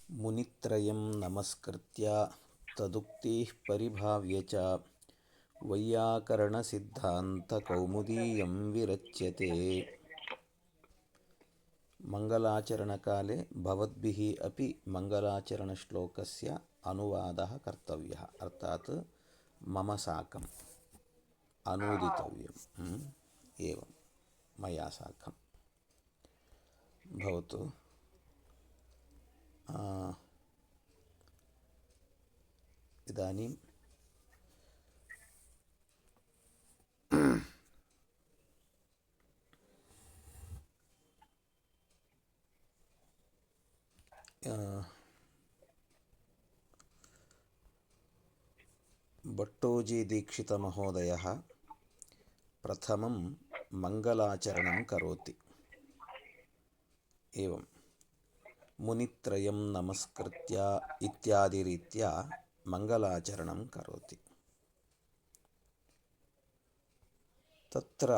मुनित्रयं नमस्कृत्य तदुक्तिः परिभाव्य च वैयाकरणसिद्धान्तकौमुदीयं विरच्यते। मङ्गलाचरणकाले भवद्भिः अपि मङ्गलाचरणश्लोकस्य अनुवादः कर्तव्यः, अर्थात् मम साकम् अनूदितव्यम्। एवं मया साकं भवतु। इदानीं भट्टोजीदीक्षितमहोदयः प्रथमं मङ्गलाचरणं करोति। एवं मुनित्रयं नमस्कृत्य इत्यादिरीत्या मङ्गलाचरणं करोति। तत्र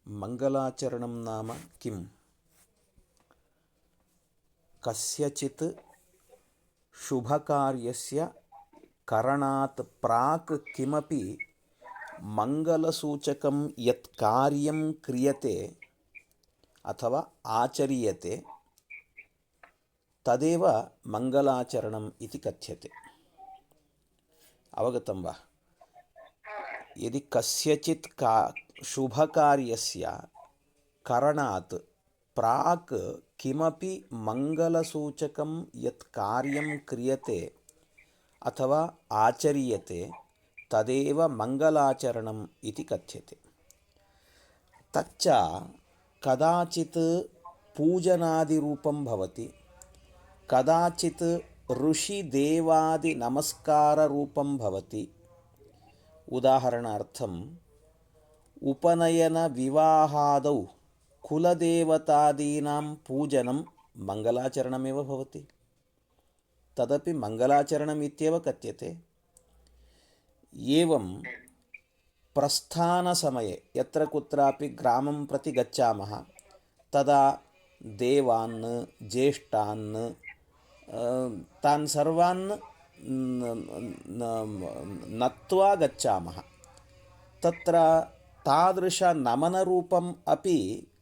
मङ्गलाचरणं नाम किं? कस्यचित् शुभकार्यस्य करणात् प्राक् किमपि मङ्गलसूचकं यत् कार्यं क्रियते अथवा आचर्यते तदेव मङ्गलाचरणम् इति कथ्यते। अवगतं वा? यदि कस्यचित् शुभकार्यस्य करणात् प्राक् किमपि मङ्गलसूचकं यत् कार्यं क्रियते अथवा आचर्यते तदेव मङ्गलाचरणम् इति कथ्यते। तच्च कदाचित् पूजनादिरूपं भवति, कदाचित् ऋषिदेवादिनमस्काररूपं भवति। उदाहरणार्थम् उपनयनविवाहादौ कुलदेवतादीनां पूजनं मङ्गलाचरणमेव भवति, तदपि मङ्गलाचरणम् इत्येव कथ्यते। एवं प्रस्थानसमये यत्र कुत्रापि ग्रामं प्रति गच्छामः तदा देवान् ज्येष्ठान् तान् सर्वान् नत्वा गच्छामः। तत्र तादृशनमनरूपम् अपि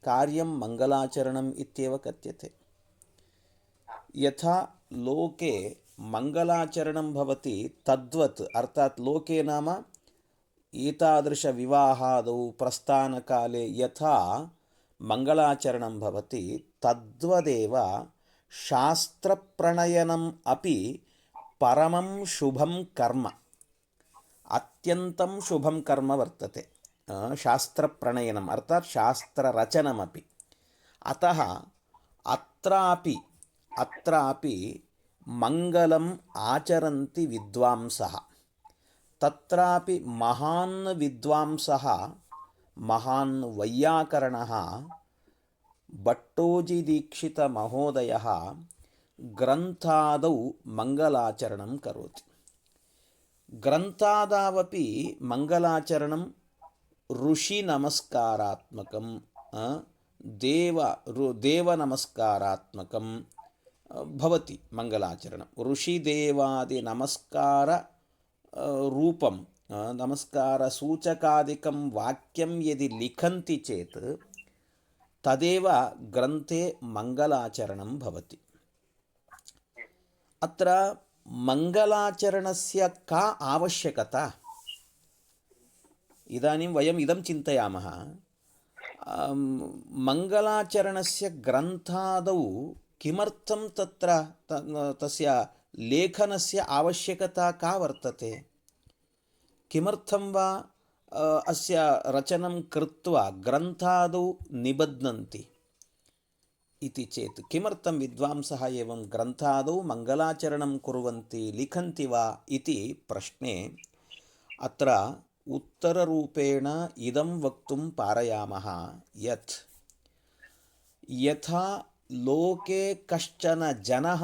कार्यं मङ्गलाचरणम् इत्येव कथ्यते। यथा लोके मङ्गलाचरणं भवति तद्वत्, अर्थात् लोके नाम एतादृशविवाहादौ प्रस्थानकाले यथा मङ्गलाचरणं भवति तद्वदेव शास्त्रप्रणयनम् अपि परमं शुभं कर्म, अत्यन्तं शुभं कर्म वर्तते शास्त्रप्रणयनम्, अर्थात् शास्त्ररचनमपि। अतः अत्रापि मङ्गलम् आचरन्ति विद्वांसः। तत्रापि महान् विद्वांसः, महान् वैयाकरणः भट्टोजीदीक्षितमहोदयः ग्रन्थादौ मङ्गलाचरणं करोति। ग्रन्थादावपि मङ्गलाचरणं ऋषिनमस्कारात्मकं, देवनमस्कारात्मकं भवति। मङ्गलाचरणं ऋषिदेवादिनमस्कार रूपं, नमस्कारसूचकादिकं वाक्यं यदि लिखन्ति चेत् तदेव ग्रन्थे मङ्गलाचरणं भवति। अत्र मङ्गलाचरणस्य का आवश्यकता? इदानीं वयम् इदं चिन्तयामः, मङ्गलाचरणस्य ग्रन्थादौ किमर्थं तत्र तस्य लेखनस्य आवश्यकता का वर्तते? किमर्थं वा अस्य रचनं कृत्वा ग्रन्थादौ निबध्नन्ति इति चेत्, किमर्थं विद्वांसः एवं ग्रन्थादौ मङ्गलाचरणं कुर्वन्ति, लिखन्ति वा इति प्रश्ने अत्र उत्तररूपेण इदं वक्तुं पारयामः यत् यथा लोके कश्चन जनः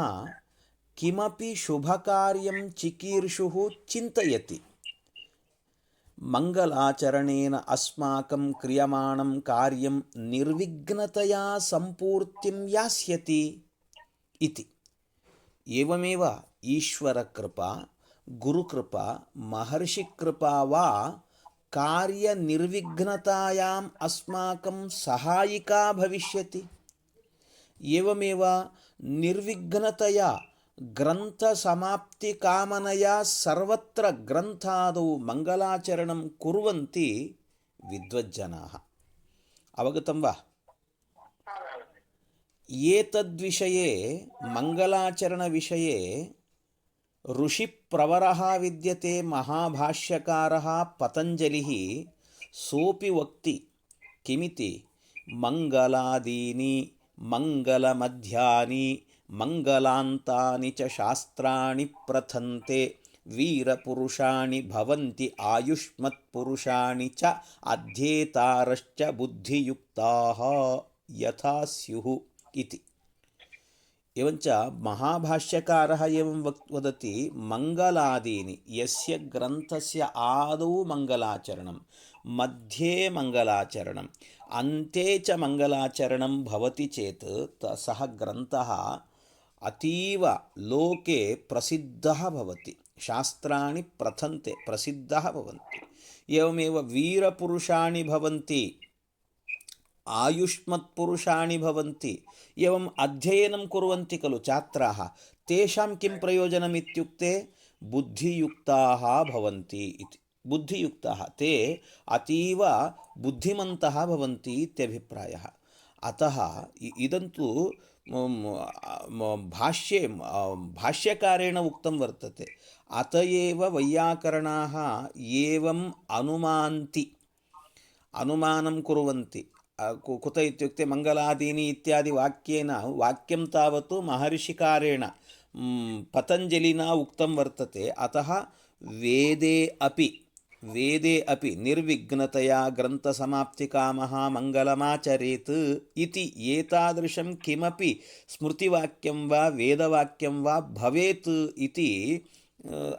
किमपि शुभकार्यं चिकीर्षुः चिन्तयति, मंगलाचरणेन अस्माकं क्रियमाणं कार्यं निर्विघ्नतया संपूर्तिं यास्यति इति। एवमेव ईश्वरकृपा, गुरुकृपा, महर्षिकृपा वा कार्यनिर्विघ्नतायाम् अस्माकं सहायिका भविष्यति। एवमेव निर्विघ्नतया ग्रन्थसमाप्तिकामनया सर्वत्र ग्रन्थादौ मङ्गलाचरणं कुर्वन्ति विद्वज्जनाः। अवगतं वा? एतद्विषये मङ्गलाचरणविषये ऋषिप्रवरः विद्यते, महाभाष्यकारः पतञ्जलिः। सोऽपि वक्ति किमिति, मङ्गलादीनि मङ्गलमध्यानि मङ्गलान्तानि च शास्त्राणि प्रथन्ते वीरपुरुषाणि भवन्ति आयुष्मत्पुरुषाणि च अध्येतारश्च बुद्धियुक्ताः यथा स्युः इति। एवञ्च महाभाष्यकारः एवं वदति, मङ्गलादीनि, यस्य ग्रन्थस्य आदौ मङ्गलाचरणं, मध्ये मङ्गलाचरणम्, अन्ते च मङ्गलाचरणं भवति चेत् सः ग्रन्थः अतीव लोके प्रसिद्धः भवति। शास्त्राणि प्रथन्ते, प्रसिद्धः भवन्ति। एवमेव वीरपुरुषाणि भवन्ति, आयुष्मत्पुरुषाणि भवन्ति। एवम् अध्ययनं कुर्वन्ति खलु छात्राः, तेषां किं प्रयोजनम् इत्युक्ते बुद्धियुक्ताः भवन्ति इति। बुद्धियुक्ताः, ते अतीव बुद्धिमन्तः भवन्ति इत्यभिप्रायः। अतः इदन्तु भाष्यकारेण उक्तं वर्तते। अत एव वैयाकरणाः एवम् अनुमान्ति, अनुमानं कुर्वन्ति। कुत इत्युक्ते मङ्गलादीनि इत्यादि वाक्येन, वाक्यं तावत् महर्षिकारेण पतञ्जलिना उक्तं वर्तते। अतः वेदे अपि निर्विघ्नतया ग्रन्थसमाप्तिकामः मङ्गलमाचरेत् इति एतादृशं किमपि स्मृतिवाक्यं वा वेदवाक्यं वा भवेत् इति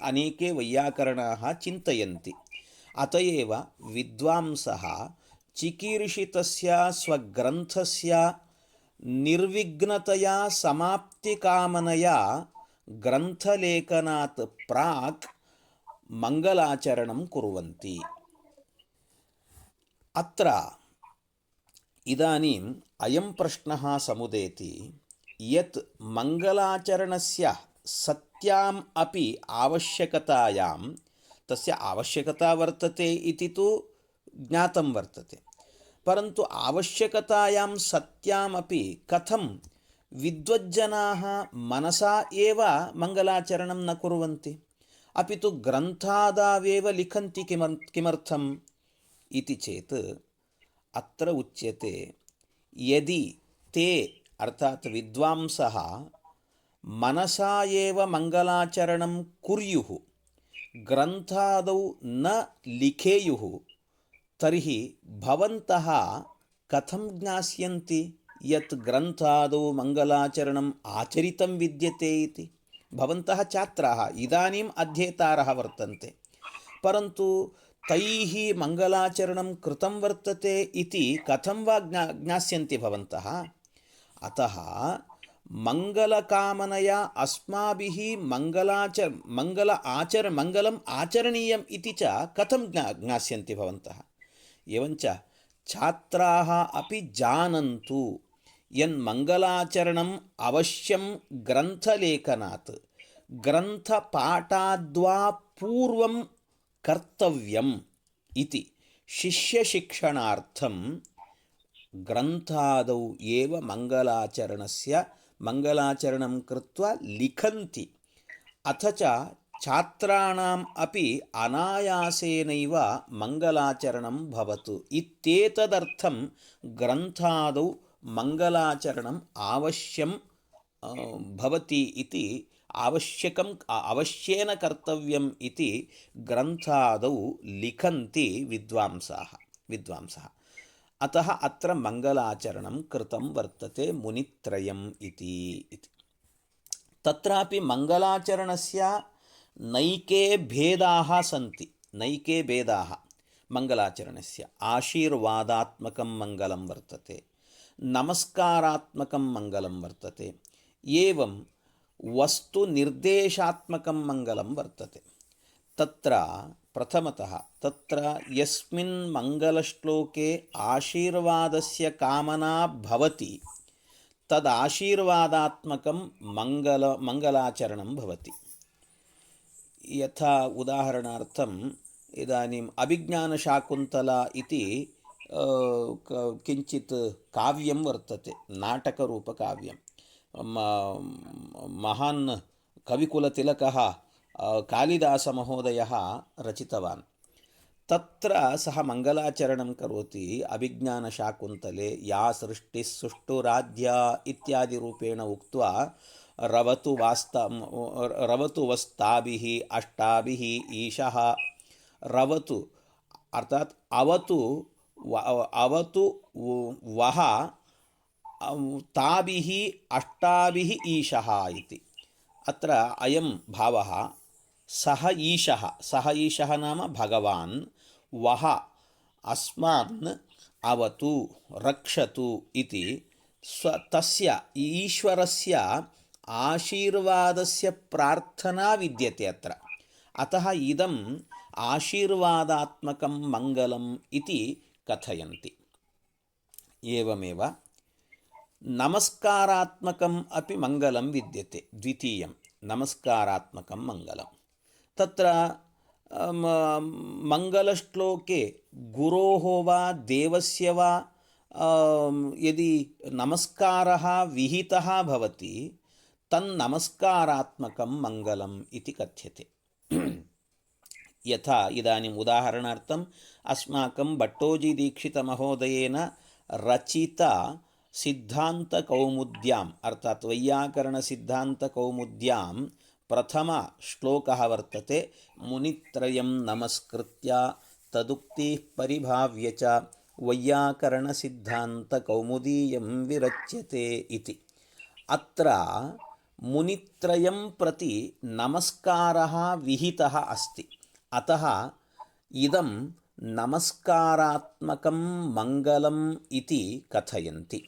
अनेके वैयाकरणाः चिन्तयन्ति। अत एव विद्वांसः चिकीर्षितस्य स्वग्रन्थस्य निर्विघ्नतया समाप्तिकामनया ग्रन्थलेखनात् प्राक् मङ्गलाचरणं कुर्वन्ति। अत्र इदानीम् अयं प्रश्नः समुदेति यत् मङ्गलाचरणस्य सत्याम् अपि आवश्यकतायां, तस्य आवश्यकता वर्तते इति तु ज्ञातं वर्तते, परन्तु आवश्यकतायां सत्यामपि कथं विद्वज्जनाः मनसा एव मङ्गलाचरणं न कुर्वन्ति, अपि तु ग्रन्थादावेव लिखन्ति किमर्थम् इति चेत् अत्र उच्यते, यदि ते अर्थात् विद्वांसः मनसा एव मङ्गलाचरणं कुर्युः, ग्रन्थादौ न लिखेयुः, तर्हि भवन्तः कथं ज्ञास्यन्ति यत् ग्रन्थादौ मङ्गलाचरणम् आचरितं विद्यते इति? भवन्तः छात्राः, इदानीम् अध्येतारः वर्तन्ते, परन्तु तैः मङ्गलाचरणं कृतं वर्तते इति कथं वा ज्ञास्यन्ति भवन्तः? अतः मङ्गलकामनया अस्माभिः मङ्गलम् आचरणीयम् इति च कथं ज्ञास्यन्ति भवन्तः? एवञ्च छात्राः अपि जानन्तु यन्मङ्गलाचरणम् अवश्यं ग्रन्थलेखनात्, ग्रन्थपाठाद्वा पूर्वं कर्तव्यम् इति। शिष्यशिक्षणार्थं ग्रन्थादौ एव मङ्गलाचरणं कृत्वा लिखन्ति। अथ च छात्राणाम् अपि अनायासेनैव मङ्गलाचरणं भवतु इत्येतदर्थं ग्रन्थादौ मङ्गलाचरणम् अवश्यं भवति इति, अवश्येन कर्तव्यम् इति ग्रन्थादौ लिखन्ति विद्वांसः। अतः अत्र मङ्गलाचरणं कृतं वर्तते मुनित्रयम् इति। तत्रापि मङ्गलाचरणस्य नैके भेदाः सन्ति, नैके भेदाः। मङ्गलाचरणस्य आशीर्वादात्मकं मङ्गलं वर्तते, नमस्कारात्मकं मङ्गलं वर्तते, एवं वस्तुनिर्देशात्मकं मङ्गलं वर्तते। तत्र प्रथमतः तत्र यस्मिन् मङ्गलश्लोके आशीर्वादस्य कामना भवति तदाशीर्वादात्मकं मङ्गलाचरणं भवति। यथा उदाहरणार्थम् इदानीम् अभिज्ञानशाकुन्तला इति किञ्चित् काव्यं वर्तते, नाटकरूपकाव्यं। महान् कविकुलतिलकः कालिदासमहोदयः रचितवान्। तत्र सः मङ्गलाचरणं करोति अभिज्ञानशाकुन्तले, या सृष्टिः सुष्ठुराध्या इत्यादिरूपेण उक्त्वा रवतु वस्ताभिः अष्टाभिः ईशः रवतु अर्थात् अवतु वः ताभिः अष्टाभिः ईशः इति। अत्र अयं भावः सः ईशः नाम भगवान्, वः अस्मान् अवतु रक्षतु इति तस्य ईश्वरस्य आशीर्वादस्य प्रार्थना विद्यते अत्र। अतः इदम् आशीर्वादात्मकं मङ्गलम् इति कथयन्ति। एवमेव नमस्कारात्मकम् अपि मङ्गलं विद्यते। द्वितीयं नमस्कारात्मकं मङ्गलं। तत्र मङ्गलश्लोके गुरोः वा देवस्य वा यदि नमस्कारः विहितः भवति तन्नमस्कारात्मकं मङ्गलम् इति कथ्यते। यथा इदानीम् उदाहरणार्थम् अस्माकं भट्टोजीदीक्षितमहोदयेन रचित सिद्धान्तकौमुद्याम् अर्थात् वैयाकरणसिद्धान्तकौमुद्यां प्रथमश्लोकः वर्तते, मुनित्रयं नमस्कृत्य तदुक्तिः परिभाव्य च वैयाकरणसिद्धान्तकौमुदीयं विरच्यते इति। अत्र मुनित्रयं प्रति नमस्कारः विहितः अस्ति। अतः इदं नमस्कारात्मकं मङ्गलम् इति कथयन्ति।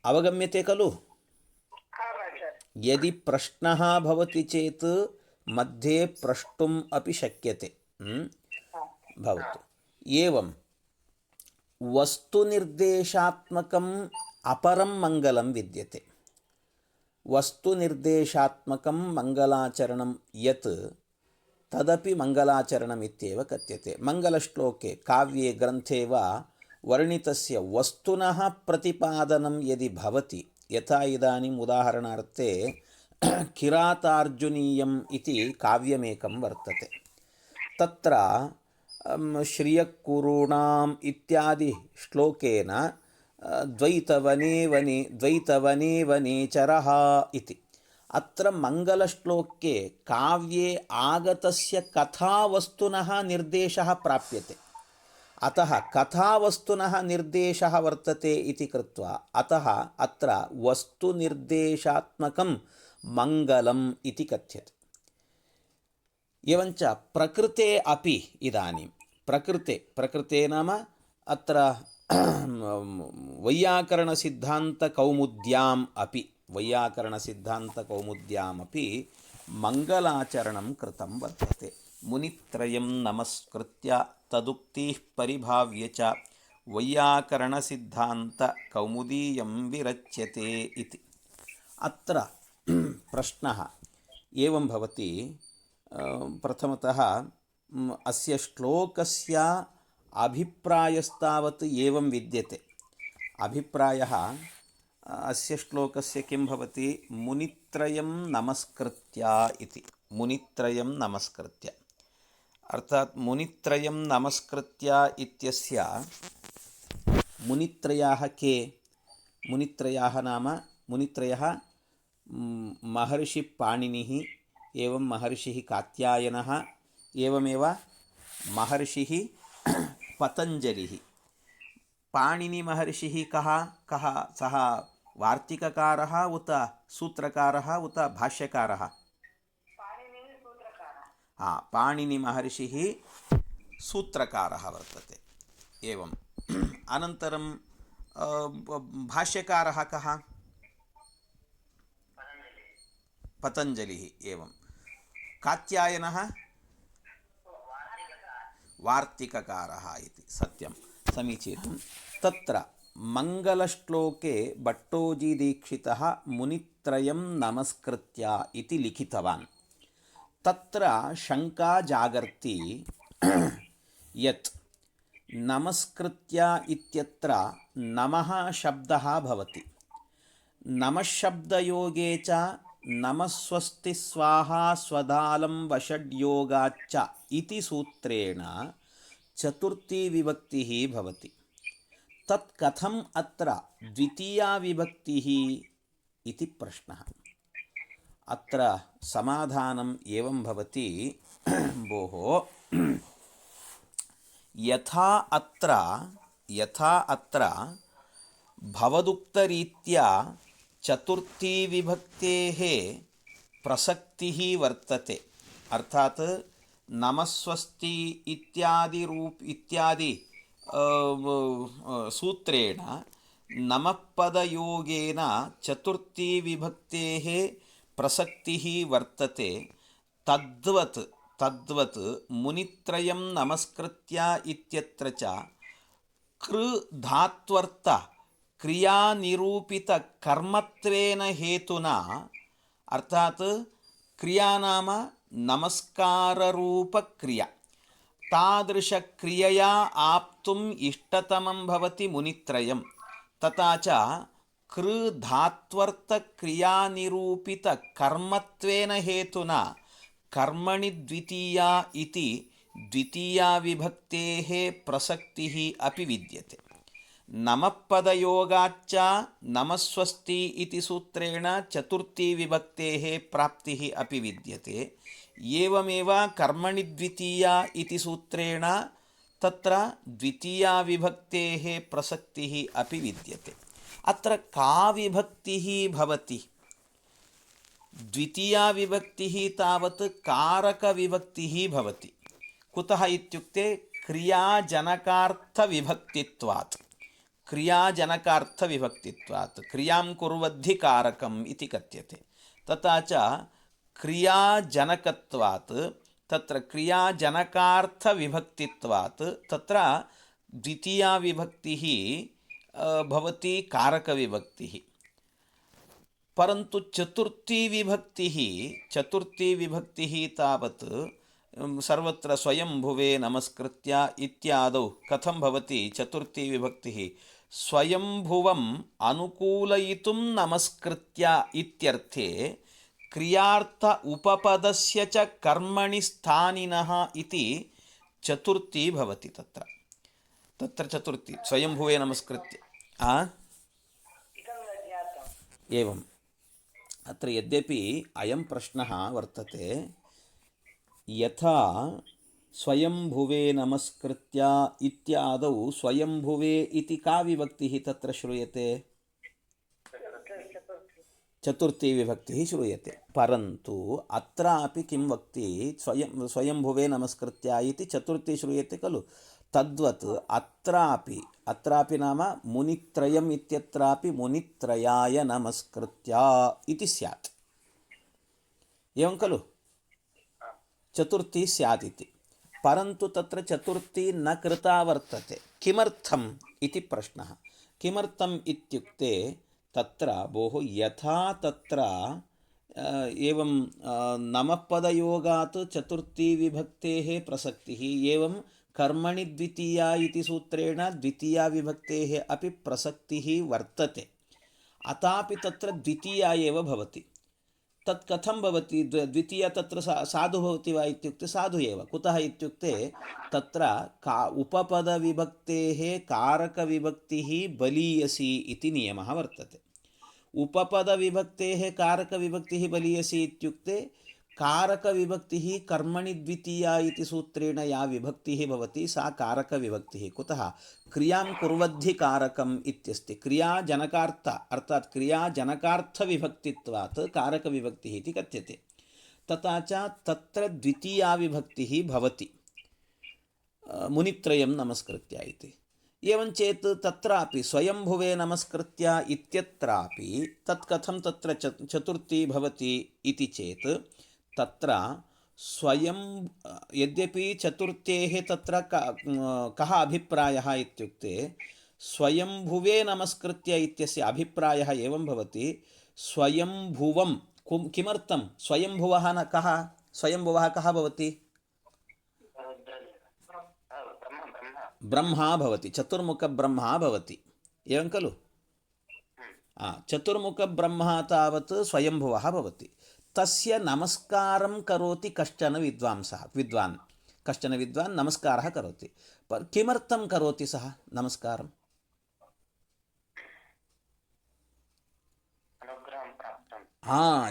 अवगम्यते खलु? यदि प्रश्नः भवति चेत् मध्ये प्रष्टुम् अपि शक्यते। भवतु। एवं वस्तुनिर्देशात्मकम् अपरं मङ्गलं विद्यते। वस्तुनिर्देशात्मकं मङ्गलाचरणं यत् तदपि मङ्गलाचरणमित्येव कथ्यते। मङ्गलश्लोके काव्ये ग्रन्थे वा वर्णितस्य वस्तुनः प्रतिपादनं यदि भवति, यथा इदानीम् उदाहरणार्थे किरातार्जुनीयम् इति काव्यमेकं वर्तते। तत्र श्रियकुरूणाम् इत्यादि श्लोकेन द्वैतवने वनेचरः इति। अत्र मङ्गलश्लोके काव्ये आगतस्य कथावस्तुनः निर्देशः प्राप्यते। अतः कथावस्तुनः निर्देशः वर्तते इति कृत्वा अतः अत्र वस्तुनिर्देशात्मकं मङ्गलम् इति कथ्यते। एवञ्च प्रकृते अपि इदानीं प्रकृते नाम अत्र वैयाकरणसिद्धान्तकौमुद्यामपि मङ्गलाचरणं कृतं वर्तते। मुनित्रयं नमस्कृत्य तदुक्तिः परिभाव्य च वैयाकरणसिद्धान्तकौमुदीयं विरच्यते इति। अत्र प्रश्नः एवं भवति। प्रथमतः अस्य श्लोकस्य अभिप्रायस्तावत् एवं विद्यते। अभिप्रायः अस्य श्लोकस्य किं भवति? मुनित्रयं नमस्कृत्य इति। मुनित्रयं नमस्कृत्य अर्थात् मुनित्रयं नमस्कृत्य इत्यस्य मुनित्रयाः के? मुनित्रयाः नाम मुनित्रयः महर्षिपाणिनिः, एवं महर्षिः कात्यायनः, एवमेव महर्षिः पतञ्जलिः। पाणिनिमहर्षिः कः? सः वार्तिककारः उत सूत्रकारः उत भाष्यकारः? पाणिनिमहर्षिः सूत्रकारः वर्तते। एवम् अनन्तरं भाष्यकारः कः? पतञ्जलिः। एवं कात्यायनः वार्तिककारः इति। सत्यं, समीचीनं। तत्र मङ्गलश्लोके भट्टोजीदीक्षितः मुनित्रयं नमस्कृत्य इति लिखितवान्। तत्र शङ्का जागर्ति यत् नमस्कृत्य इत्यत्र नमः शब्दः भवति। नमःशब्दयोगे च नमस्वस्ति स्वाहा स्वदालं वषड्योगाच्च इति सूत्रेण चतुर्थी विभक्तिः भवति। तत् कथम् अत्र द्वितीया विभक्तिः इति प्रश्नः। अत्र समाधानम् एवं भवति। भोः, यथा अत्र भवदुक्तरीत्या चतुर्थी विभक्तेः प्रसक्तिः वर्तते। अर्थात् नमस्वस्ति इत्यादि सूत्रेण नमःपदयोगेन चतुर्थी विभक्तेः प्रसक्तिः वर्तते। तद्वत् मुनित्रयं नमस्कृत्य इत्यत्र च कृ धात्वर्थ क्रियानिरूपितकर्मत्वेन हेतुना, अर्थात् क्रिया नाम नमस्काररूपक्रिया, तादृशक्रियया आप्तुम् इष्टतमं भवति मुनित्रयं। तथा च कृ धात्वर्थक्रियानिरूपितकर्मत्वेन हेतुना कर्मणि द्वितीया इति द्वितीया विभक्तेः प्रसक्तिः अपि विद्यते। नमःपदयोगाच्च नमस्वस्ति इति सूत्रेण चतुर्थी विभक्तेः प्राप्तिः अपि विद्यते। एवमेव कर्मणि द्वितीया इति सूत्रेण तत्र द्वितीया विभक्तेः प्रसक्तिः अपि विद्यते। अत्र का विभक्तिः भवति? द्वितीया विभक्तिः तावत् कारकविभक्तिः भवति। कुतः इत्युक्ते क्रियाजनकार्थविभक्तित्वात् क्रियां कुर्वद्धि कारकम् इति कथ्यते। तथा च क्रियाजनकत्वात्, तत्र क्रियाजनकार्थविभक्तित्वात् तत्र द्वितीया विभक्तिः भवति कारकविभक्तिः। परन्तु चतुर्थी विभक्तिः तावत् सर्वत्र स्वयंभुवे नमस्कृत्य इत्यादौ कथं भवति? चतुर्थी विभक्तिः स्वयंभुवम् अनुकूलयितुं नमस्कृत्य इत्यर्थे क्रियार्थ उपपदस्य च कर्मणि स्थानिनः इति चतुर्थी भवति। तत्र चतुर्थी स्वयंभुवे नमस्कृत्य। एवम् अत्र यद्यपि अयं प्रश्नः वर्तते, यथा स्वयंभुवे नमस्कृत्य इत्यादौ स्वयंभुवे इति का विभक्तिः तत्र श्रूयते? चतुर्थी विभक्तिः श्रूयते। परन्तु अत्रापि किं वक्ति? स्वयंभुवे नमस्कृत्य इति चतुर्थी श्रूयते खलु? तद्वत् अत्रापि नाम मुनित्रयम् इत्यत्रापि मुनित्रयाय नमस्कृत्य इति स्यात्। एवं खलु? चतुर्थी स्यात् इति। परन्तु तत्र चतुर्थी न कृता वर्तते। किमर्थम् इति प्रश्नः। किमर्थम् इत्युक्ते तत्र भोः, यथा तत्र एवं नमःपदयोगात् चतुर्थी विभक्तेः प्रसक्तिः, एवं कर्मणि द्वितीया इति सूत्रेण द्वितीया विभक्तेः अपि प्रसक्तिः वर्तते। अथापि तत्र द्वितीया एव भवति। तत् कथं भवति? द्वितीया तत्र साधु भवति वा इत्युक्ते साधु एव। कुतः इत्युक्ते तत्र उपपदविभक्तेः कारकविभक्तिः बलीयसी इति नियमः वर्तते। उपपदविभक्तेः कारकविभक्तिः बलीयसी इत्युक्ते कारकविभक्तिः कर्मणि द्वितीया इति सूत्रेण या विभक्तिः भवति सा कारकविभक्तिः। कुतः? क्रियां कुर्वद्धि कारकम् इत्यस्ति। क्रियाजनकार्थ अर्थात् क्रियाजनकार्थविभक्तित्वात् कारकविभक्तिः इति कथ्यते। तथा च तत्र द्वितीया विभक्तिः भवति। मुनित्रयं नमस्कृत्य इति। एवं चेत् तत्रापि स्वयंभुवे नमस्कृत्य इत्यत्रापि तत् कथं तत्र चतुर्थी भवति इति चेत् तत्र स्वयं यद्यपि चतुर्थेः तत्र कः अभिप्रायः इत्युक्ते स्वयंभुवे नमस्कृत्य इत्यस्य अभिप्रायः एवं भवति स्वयंभुवं किमर्थं स्वयंभुवः न कः स्वयंभुवः कः भवति ब्रह्मा भवति चतुर्मुखब्रह्मा भवति एवं खलु चतुर्मुखब्रह्मा तावत् स्वयंभुवः भवति तस्य नमस्कारं करोति कश्चन विद्वान् कश्चन विद्वान् नमस्कारः करोति किमर्थं करोति सः नमस्कारं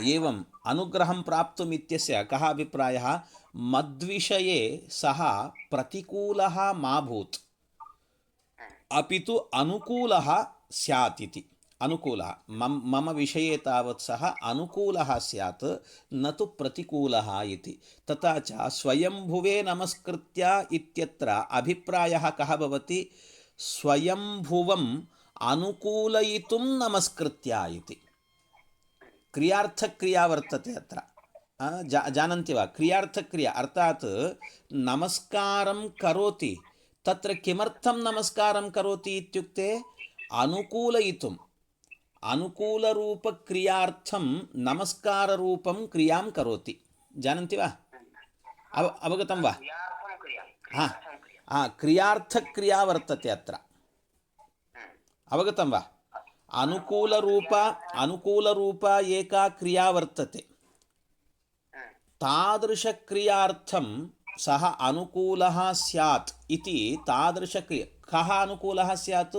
एवं अनुग्रहं प्राप्तुम् इत्यस्य कः अभिप्रायः मद्विषये सः प्रतिकूलः मा भूत् अपि तु अनुकूलः स्यात् इति अनुकूलः मम विषये तावत् सः अनुकूलः स्यात् न तु प्रतिकूलः इति तथा च स्वयंभुवे नमस्कृत्य इत्यत्र अभिप्रायः कः भवति स्वयंभुवम् अनुकूलयितुं नमस्कृत्य इति क्रियार्थक्रिया वर्तते अत्र जानन्ति वा क्रियार्थक्रिया अर्थात् नमस्कारं करोति तत्र किमर्थं नमस्कारं करोति इत्युक्ते अनुकूलयितुम् अनुकूलरूपक्रियार्थं नमस्काररूपं क्रियां करोति जानन्ति वा अवगतं वा क्रियार्थक्रिया वर्तते अत्र अवगतं वा अनुकूलरूप एका क्रिया वर्तते तादृशक्रियार्थं सः अनुकूलः स्यात् इति तादृशक्रिया कः अनुकूलः स्यात्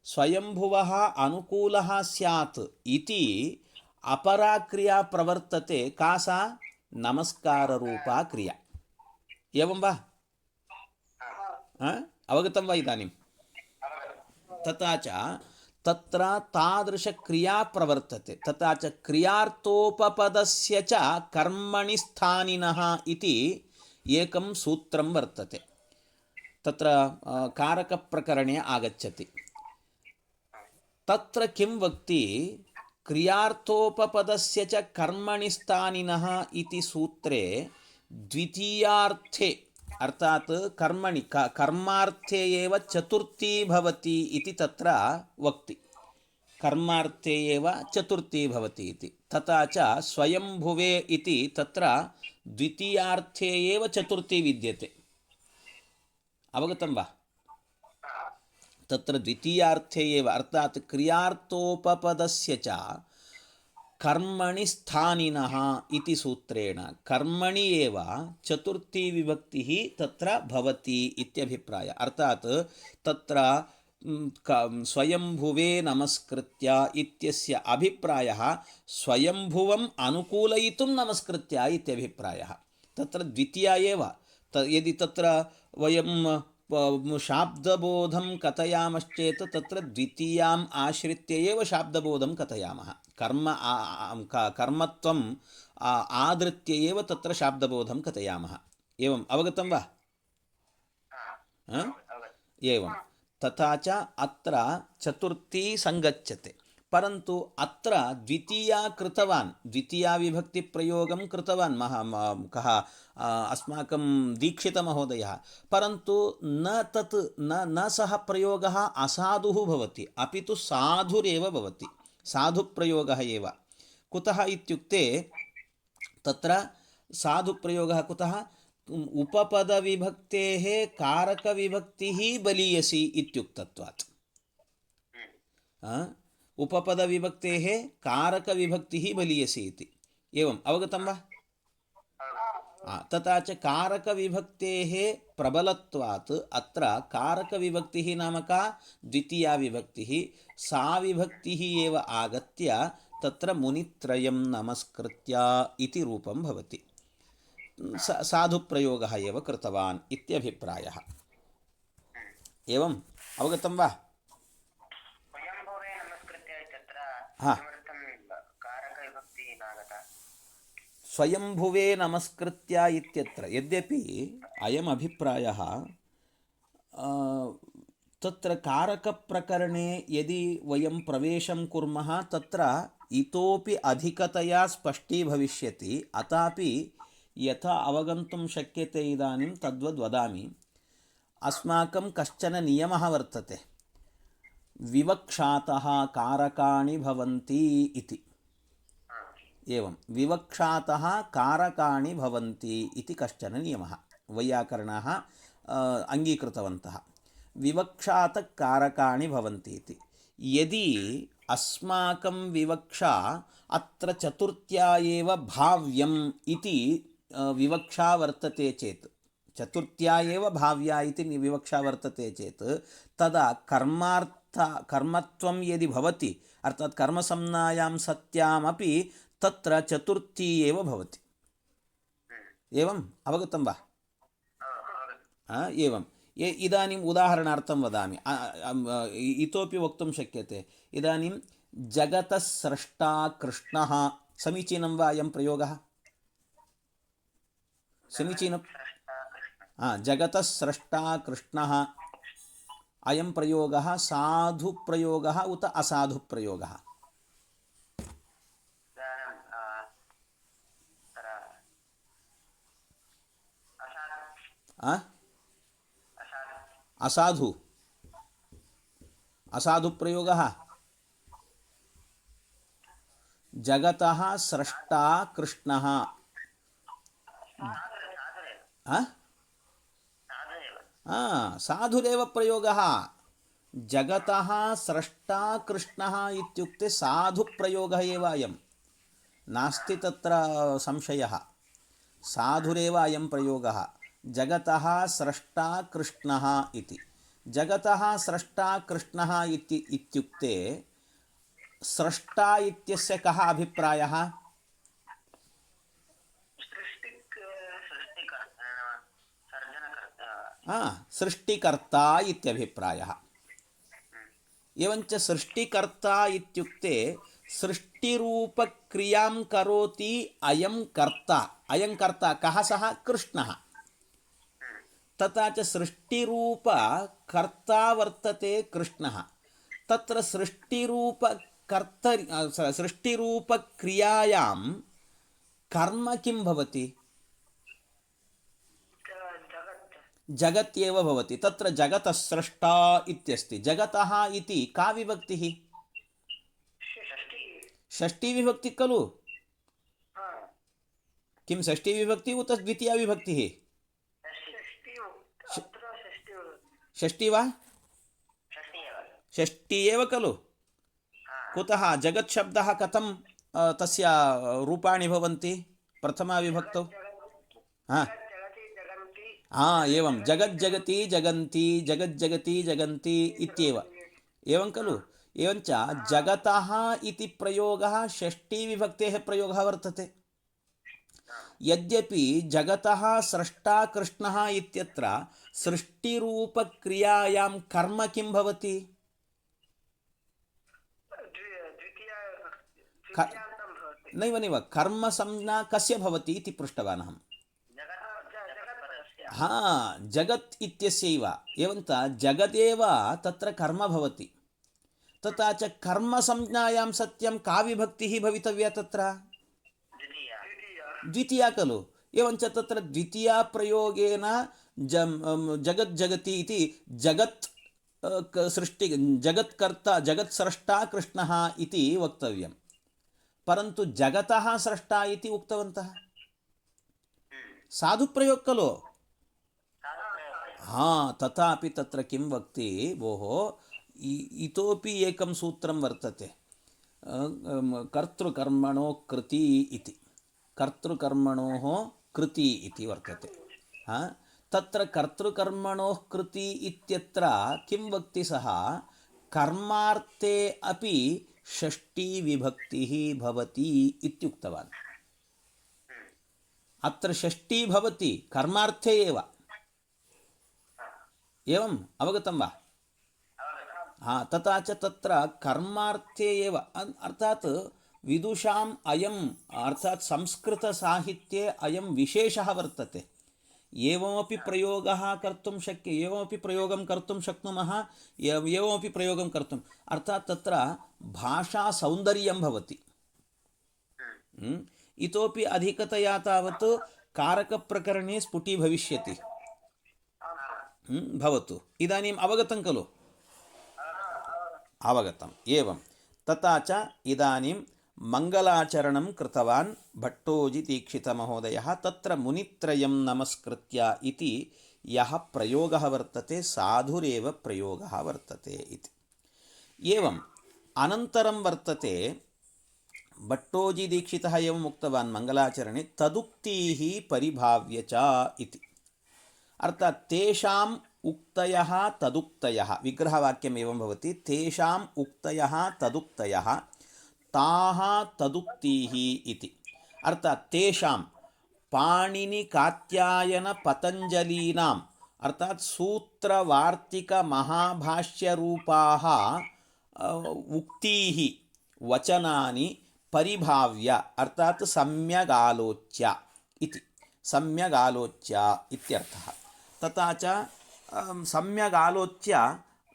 स्वयंभुवः अनुकूलः स्यात् इति अपरा क्रिया प्रवर्तते का सा नमस्काररूपा क्रिया एवं वा अवगतं वा इदानीं तथा च तत्र तादृशक्रिया प्रवर्तते तथा च क्रियार्थोपपदस्य च कर्मणि स्थानिनः इति एकं सूत्रं वर्तते तत्र कारकप्रकरणे आगच्छति तत्र किं वक्ति क्रियार्थोपपदस्य च कर्मणि स्थानिनः इति सूत्रे द्वितीयार्थे अर्थात कर्मणि कर्मार्थे एव चतुर्थी भवति इति तत्र वक्ति कर्मार्थे एव चतुर्थी भवति इति तथा च स्वयंभुवे इति तत्र द्वितीयार्थे एव चतुर्थी विद्यते अवगतं वा तत्र द्वितीयार्थे एव अर्थात क्रियार्थोपपदस्य च कर्मणि स्थानिनः इति सूत्रेण कर्मणि एव चतुर्थी विभक्तिः तत्र भवति इत्यभिप्राय अर्थात तत्र स्वयंभुवे नमस्कृत्य इत्यस्य अभिप्रायः स्वयंभुवम् अनुकूलयितुं नमस्कृत्य इत्यभिप्रायः तत्र द्वितीया एव यदि तत्र वयं शाब्दबोधं कथयामश्चेत् तत्र द्वितीयाम् आश्रित्य एव शाब्दबोधं कथयामः कर्मत्वम् आदृत्य एव तत्र शाब्दबोधं कथयामः एवम् अवगतं वा एवं तथा च अत्र चतुर्थी संगच्छते परन्तु अत्र द्वितीया विभक्तिप्रयोगं कृतवान् कः अस्माकं दीक्षितमहोदयः परन्तु न सः प्रयोगः असाधुः भवति अपि तु साधुरेव भवति साधुप्रयोगः एव कुतः इत्युक्ते तत्र साधुप्रयोगः कुतः उपपदविभक्तेः कारकविभक्तिः बलीयसी इत्युक्तत्वात् उपपदविभक्तेः कारकविभक्तिः बलीयसी इति एवम् अवगतं वा तथा च कारकविभक्तेः प्रबलत्वात् अत्र कारकविभक्तिः नाम का द्वितीया विभक्तिः सा विभक्तिः एव आगत्य तत्र मुनित्रयं नमस्कृत्य इति रूपं भवति साधुप्रयोगः एव कृतवान् इत्यभिप्रायः एवम् अवगतं वा स्वयंभुवे नमस्कृत्य इत्यत्र यद्यपि अयम् अभिप्रायः तत्र कारकप्रकरणे यदि वयं प्रवेशं कुर्मः तत्र इतोपि अधिकतया स्पष्टीभविष्यति। अथापि यथा अवगन्तुं शक्यते इदानीं तद्वद् वदामि। अस्माकं कश्चन नियमः वर्तते, विवक्षातः कारकाणि भवन्ति इति। एवं विवक्षातः कारकाणि भवन्ति इति कश्चन नियमः वैयाकरणाः अङ्गीकृतवन्तः। विवक्षातः कारकाणि भवन्ति इति। यदि अस्माकं विवक्षा अत्र चतुर्थ्या एव भाव्यम् इति विवक्षा वर्तते चेत्, चतुर्थ्या एव भाव्या इति विवक्षा वर्तते चेत् तदा कर्मत्वं यदि भवति, अर्थात् कर्मसंज्ञायां सत्यामपि तत्र चतुर्थी एव भवति। एवम् अवगतं वा? एवं इदानीम् उदाहरणार्थं वदामि, इतोपि वक्तुं शक्यते। इदानीं जगतः स्रष्टा कृष्णः, समीचीनं वा अयं प्रयोगः? समीचीनं। जगतः स्रष्टा कृष्णः, अयं प्रयोगः साधुप्रयोगः उत असाधुप्रयोगः? असाधुप्रयोगः। जगतः स्रष्टा कृष्णः, साधुरेव प्रयोगः। जगतः स्रष्टा कृष्णः इत्युक्ते साधुप्रयोगः एव अयं, नास्ति तत्र संशयः। साधुरेव अयं प्रयोगः, जगतः स्रष्टा कृष्णः इति। जगतः स्रष्टा कृष्णः इत्युक्ते स्रष्टा इत्यस्य कः अभिप्रायः? सृष्टिकर्ता इत्यभिप्रायः। एवञ्च सृष्टिकर्ता इत्युक्ते सृष्टिरूपक्रियां करोति अयं कर्ता। अयं कर्ता कः? सः कृष्णः। तथा च सृष्टिरूपकर्ता वर्तते कृष्णः। तत्र सृष्टिरूपक्रियायां कर्म किं भवति? जगत् एव भवति। तत्र जगतः स्रष्टा इत्यस्ति। जगतः इति का विभक्तिः? षष्ठी खलु? किं षष्ठी विभक्ति उत द्वितीया विभक्तिः? षष्ठी वा? षष्ठी एव खलु? कुतः जगत् शब्दः कथं तस्य रूपाणि भवन्ति प्रथमा विभक्तौ? एवं जगज्जगति जगन्ति, जगज्जगति जगन्ति इत्येव, एवं खलु? एवञ्च जगतः इति प्रयोगः षष्ठीविभक्तेः प्रयोगः वर्तते। यद्यपि जगतः स्रष्टा कृष्णः इत्यत्र सृष्टिरूपक्रियायां कर्म किं भवति? नैव कर्म संज्ञा कस्य भवति इति पृष्टवान् अहम्। जगत् इत्यस्यैव। एवञ्च जगदेव तत्र कर्म भवति। तथा च कर्म संज्ञायां सत्यं का विभक्तिः भवितव्या? तत्र द्वितीया खलु? एवञ्च तत्र द्वितीया प्रयोगेन जगज्जगति इति जगत् जगत्कर्ता जगत्स्रष्टा कृष्णः इति वक्तव्यं। परन्तु जगतः स्रष्टा इति उक्तवन्तः। साधुप्रयोग खलु? तथापि तत्र किं वक्ति भोः, इतोपि एकं सूत्रं वर्तते, कर्तृकर्मणो कृति इति। कर्तृकर्मणोः कृति इति वर्तते। तत्र कर्तृकर्मणोः कृति इत्यत्र किं वक्ति सः? कर्मार्थे अपि षष्ठी विभक्तिः भवति इत्युक्तवान्। अत्र षष्ठी भवति कर्मार्थे एव। एवम् अवगतं वा? तथा च तत्र कर्मार्थे एव, अर्थात् विदुषाम् अयम् अर्थात् संस्कृतसाहित्ये अयं विशेषः वर्तते। एवमपि प्रयोगः कर्तुं एवमपि प्रयोगं कर्तुं शक्नुमः, एवमपि प्रयोगं कर्तुम्, अर्थात् तत्र भाषासौन्दर्यं भवति। इतोपि अधिकतया तावत् कारकप्रकरणे स्फुटीभविष्यति। भवतु, इदानीम् अवगतं खलु? अवगतम्। एवं तथा च इदानीं मङ्गलाचरणं कृतवान् भट्टोजिदीक्षितमहोदयः। तत्र मुनित्रयं नमस्कृत्य इति यः प्रयोगः वर्तते साधुरेव प्रयोगः वर्तते इति। एवम् अनन्तरं वर्तते भट्टोजिदीक्षितः एवम् उक्तवान् मङ्गलाचरणे, तदुक्तीः परिभाव्य च इति। अर्थात् तेषाम् उक्तयः तदुक्तयः, विग्रहवाक्यम् एवं भवति, तेषाम् उक्तयः तदुक्तयः ताः तदुक्तीः इति। अर्थात् तेषां पाणिनिकात्यायनपतञ्जलीनाम् अर्थात् सूत्रवार्तिकमहाभाष्यरूपाः उक्तीः वचनानि परिभाव्य अर्थात् सम्यगालोच्य इति, सम्यगालोच्य इत्यर्थः। तथा च सम्यगालोच्य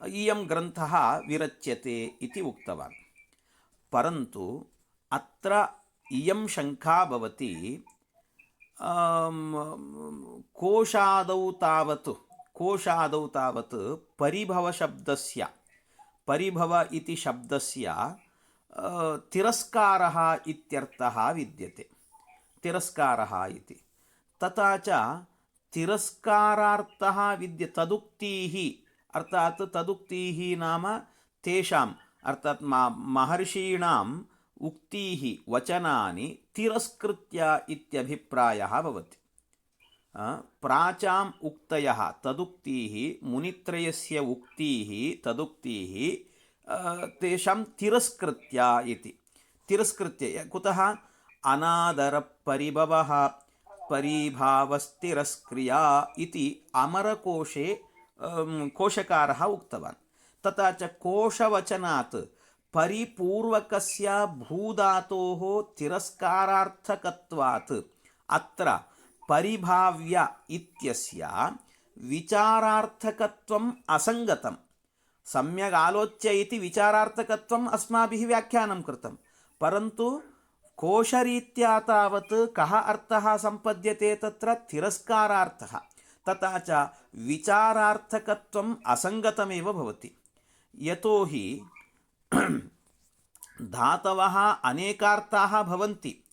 इयं ग्रन्थः विरच्यते इति उक्तवान्। परन्तु अत्र इयं शङ्का भवति, कोशादौ तावत् परिभवशब्दस्य, परिभव इति शब्दस्य तिरस्कारः इत्यर्थः विद्यते। तिरस्कारः इति, तथा च तिरस्कारार्थः तदुक्तीः अर्थात् तदुक्तीः नाम तेषाम् अर्थात् महर्षीणाम् उक्तीः वचनानि तिरस्कृत्य इत्यभिप्रायः भवति। प्राचाम् उक्तयः तदुक्तीः, मुनित्रयस्य उक्तीः तदुक्तीः तेषां तिरस्कृत्य इति। तिरस्कृत्य कुतः? अनादरपरिभवः परिभावस्तिरस्क्रिया इति अमरकोशे कोशकारः उक्तवान्। तथा च कोशवचनात् परिपूर्वकस्य भूधातोः तिरस्कारार्थकत्वात् अत्र परिभाव्य इत्यस्य विचारार्थकत्वम् असङ्गतम्। सम्यगालोच्य इति विचारार्थकत्वम् अस्माभिः व्याख्यानं कृतं, परन्तु कोशरीत्या तावत् कः अर्थः सम्पद्यते? तत्र तिरस्कारार्थः। तथा च विचारार्थकत्वम् असङ्गतमेव भवति। यतोहि धातवः अनेकार्थाः भवन्ति,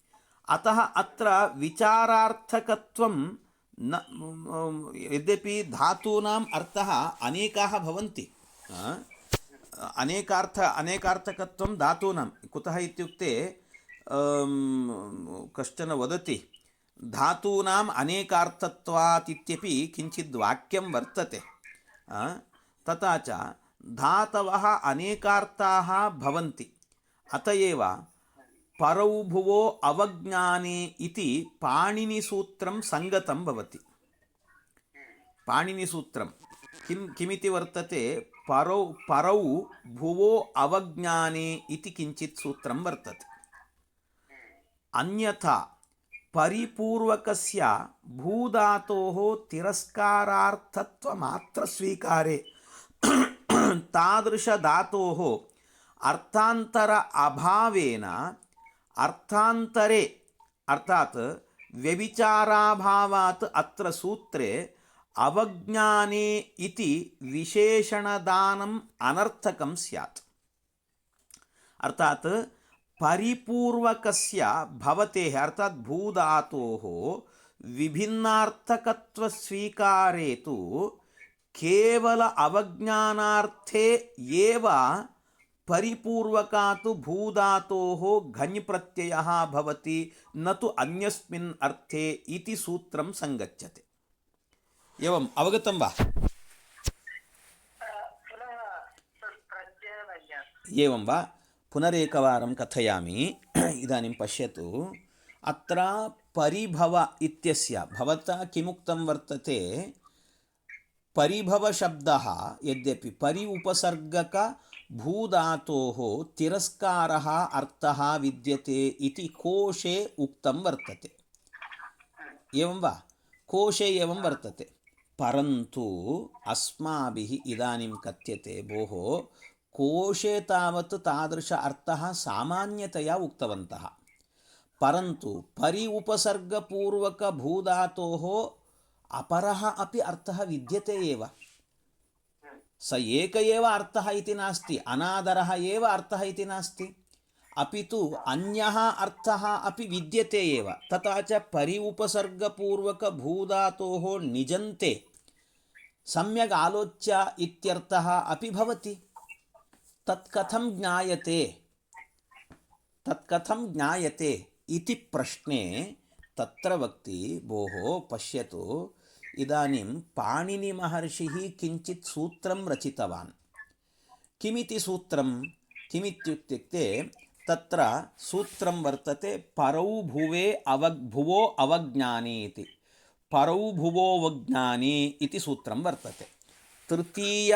अतः अत्र विचारार्थकत्वं न, यद्यपि धातूनाम् अर्थः अनेकाः भवन्ति, अनेकार्थकत्वं धातूनां, कुतः इत्युक्ते कश्चन वदति धातूनाम् अनेकार्थत्वात् इत्यपि किञ्चित् वाक्यं वर्तते। तथा च धातवः अनेकार्थाः भवन्ति, अत एव परौ भुवो अवज्ञाने इति पाणिनिसूत्रं सङ्गतं भवति। पाणिनिसूत्रं किमिति वर्तते? परौ भुवो अवज्ञाने इति किञ्चित् सूत्रं वर्तते। अन्यथा परिपूर्वकस्य भूधातोः तिरस्कारार्थत्वमात्रस्वीकारे तादृशधातोः अर्थान्तर अभावेन अर्थान्तरे अर्थात् व्यभिचाराभावात् अत्र सूत्रे अवज्ञाने इति विशेषणदानम् अनर्थकं स्यात्। अर्थात् परिपूर्वकस्य भवतेः अर्थात् भूधातोः विभिन्नार्थकत्वस्वीकारे तु केवल अवज्ञानार्थे एव परिपूर्वकात् भूधातोः घञ् प्रत्ययः भवति, न तु अन्यस्मिन् अर्थे इति सूत्रं सङ्गच्छते। एवम् अवगतं वा? एवं वा? पुनरेकवारं कथयामि। इदानीं पश्यतु, अत्र परिभव इत्यस्य भवता किमुक्तं वर्तते? परिभवशब्दः यद्यपि परि उपसर्गक भूधातोः तिरस्कारः अर्थः विद्यते इति कोशे उक्तं वर्तते। एवं वा? कोशे एवं वर्तते। परन्तु अस्माभिः इदानीं कथ्यते भोः कोशे तावत् तादृश अर्थः सामान्यतया उक्तवन्तः, परन्तु परि उपसर्गपूर्वकभूधातोः अपरः अपि अर्थः विद्यते एव। स एक एव अर्थः इति नास्ति, अनादरः एव अर्थः इति नास्ति, अपि तु अन्यः अर्थः अपि विद्यते एव। तथा च परि उपसर्गपूर्वकभूधातोः निजन्ते सम्यक् आलोच्य इत्यर्थः अपि भवति। तत्कथं ज्ञायते इति प्रश्ने तत्र वक्ति भोः पश्यतु, इदानीं पाणिनिमहर्षिः किञ्चित् सूत्रं रचितवान्। किमिति सूत्रं? किमित्युक्ते तत्र सूत्रं वर्तते परौ भुवो अवज्ञाने इति। परौ भुवोऽवज्ञाने इति सूत्रं वर्तते। तृतीय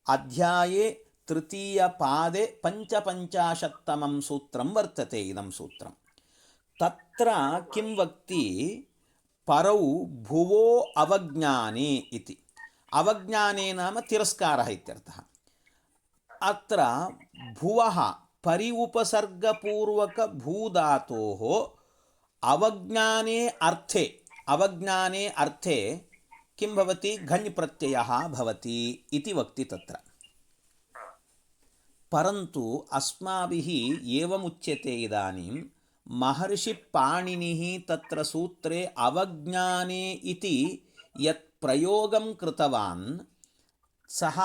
अध्याये तृतीयपादे 55तमं सूत्रं वर्तते इदं सूत्रं। तत्र किं वक्ति? परौ भुवो अवज्ञाने इति। अवज्ञाने नाम तिरस्कारः इत्यर्थः। अत्र भुवः परि उपसर्गपूर्वकभूधातोः अवज्ञाने अर्थे किं भवति? घञ् प्रत्ययः भवति इति वक्ति तत्र। परन्तु अस्माभिः एवमुच्यते इदानीं महर्षिपाणिनिः तत्र सूत्रे अवज्ञाने इति यत् प्रयोगं कृतवान् सः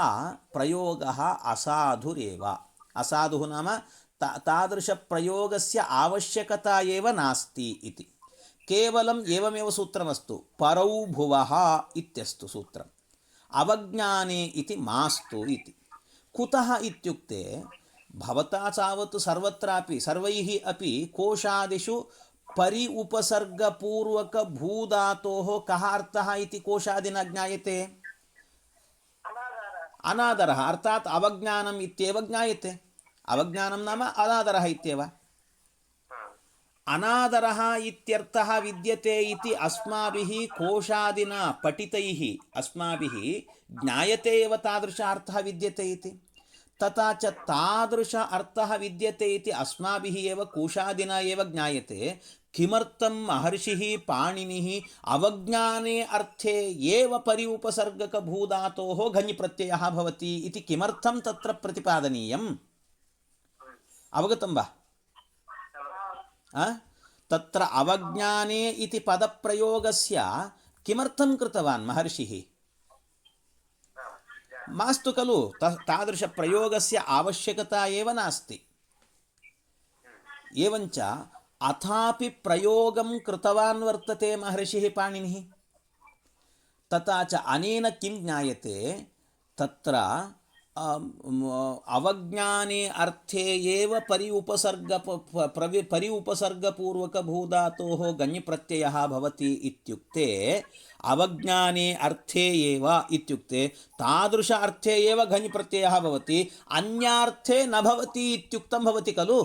प्रयोगः असाधुरेव। असाधुः नाम तादृशप्रयोगस्य आवश्यकता एव नास्ति इति। केवलम् एवमेव सूत्रमस्तु, परौ भुवः इत्यस्तु सूत्रम्, अवज्ञाने इति मास्तु इति। कुतः इत्युक्ते भवता तावत् सर्वत्रापि सर्वैः अपि कोशादिषु परि उपसर्गपूर्वकभूधातोः कः अर्थः इति कोशादिना ज्ञायते? अनादरः, अर्थात् अवज्ञानम् इत्येव ज्ञायते। अवज्ञानं नाम अनादरः इत्येव। अनादरः इत्यर्थः विद्यते इति अस्माभिः कोशादिना पठितैः अस्माभिः ज्ञायते एव तादृश अर्थः विद्यते इति। तथा च तादृश अर्थः विद्यते इति अस्माभिः एव कोशादिना एव ज्ञायते। किमर्थं महर्षिः पाणिनिः अवज्ञाने अर्थे एव परि उपसर्गकभूधातोः घञ् प्रत्ययः भवति इति किमर्थं तत्र प्रतिपादनीयम्? अवगतं वा? तत्र अवज्ञाने इति पदप्रयोगस्य किमर्थं कृतवान् महर्षिः? मास्तु खलु, तादृशप्रयोगस्य आवश्यकता एव नास्ति। एवञ्च अथापि प्रयोगं कृतवान् वर्तते महर्षिः पाणिनिः। तथा च अनेन किं ज्ञायते? तत्र अवज्ञाने अर्थे एव परि उपसर्गपूर्वकभूधातोः घञ् प्रत्ययः भवति इत्युक्ते अवज्ञाने अर्थे एव इत्युक्ते तादृश अर्थे एव घञ् प्रत्ययः भवति, अन्यार्थे न भवति इत्युक्तं भवति खलु।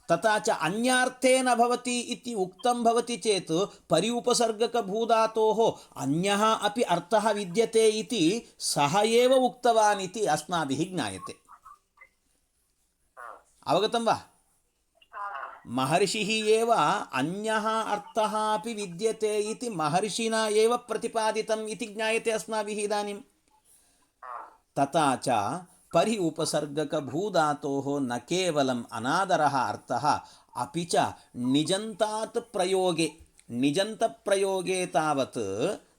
तथा च अन्यार्थे न भवति इति उक्तं भवति चेत् परि उपसर्गकभूधातोः अन्यः अपि अर्थः विद्यते इति सः एव उक्तवान् इति अस्माभिः ज्ञायते। अवगतं वा? महर्षिः एव अन्यः अर्थः अपि विद्यते इति महर्षिणा एव प्रतिपादितम् इति ज्ञायते अस्माभिः इदानीं। तथा च परि उपसर्गकभूधातोः न केवलम् अनादरः अर्थः अपि च निजन्तप्रयोगे तावत्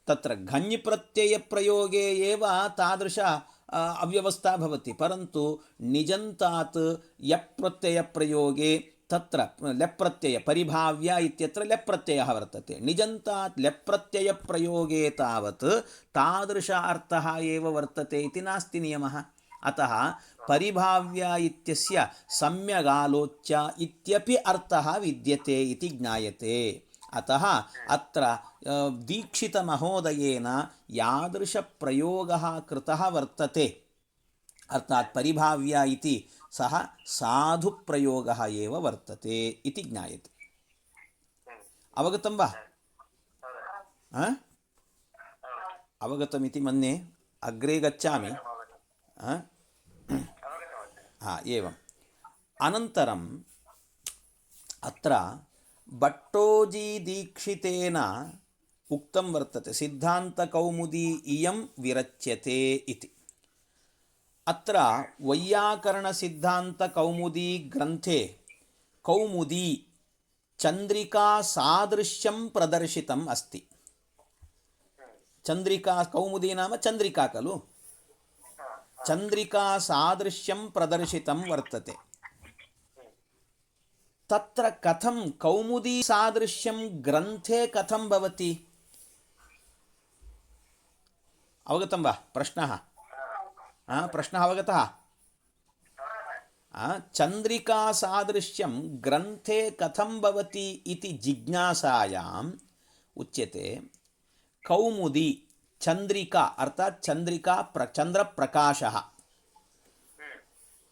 तत्र घञ् प्रत्ययप्रयोगे एव तादृश अव्यवस्था भवति। परन्तु निजन्तात् यप्रत्ययप्रयोगे तत्र लप्रत्यय परिभाव्य इत्यत्र लप्रत्ययः वर्तते। निजन्तात् लप्रत्ययप्रयोगे तावत् तादृश अर्थः एव वर्तते इति नास्ति नियमः। अतः परिभाव्य इत्यस्य सम्यगालोच्य इत्यपि अर्थः विद्यते इति ज्ञायते। अतः अत्र दीक्षितमहोदयेन यादृशप्रयोगः कृतः वर्तते अर्थात् परिभाव्य इति सः साधुप्रयोगः एव वर्तते इति ज्ञायते। अवगतं वा? अवगतमिति मन्ये। अग्रे गच्छामि। एवम्। अनन्तरम् अत्र भट्टोजीदीक्षितेन उक्तं वर्तते सिद्धान्तकौमुदी इयं विरच्यते इति। अत्र वैयाकरणसिद्धान्तकौमुदी ग्रन्थे कौमुदी चन्द्रिका सादृश्यं प्रदर्शितम् अस्ति। चन्द्रिका, कौमुदी नाम चन्द्रिका खलु, चन्द्रिका सादृश्यं प्रदर्शितं वर्तते। तत्र कथं कौमुदी सादृश्यं ग्रन्थे कथं भवति? अवगतं वा? प्रश्नः प्रश्नः अवगतः? चन्द्रिका सादृश्यं ग्रन्थे कथं भवति इति जिज्ञासायाम् उच्यते कौमुदी चन्द्रिका अर्थात् चन्द्रिका चन्द्रप्रकाशः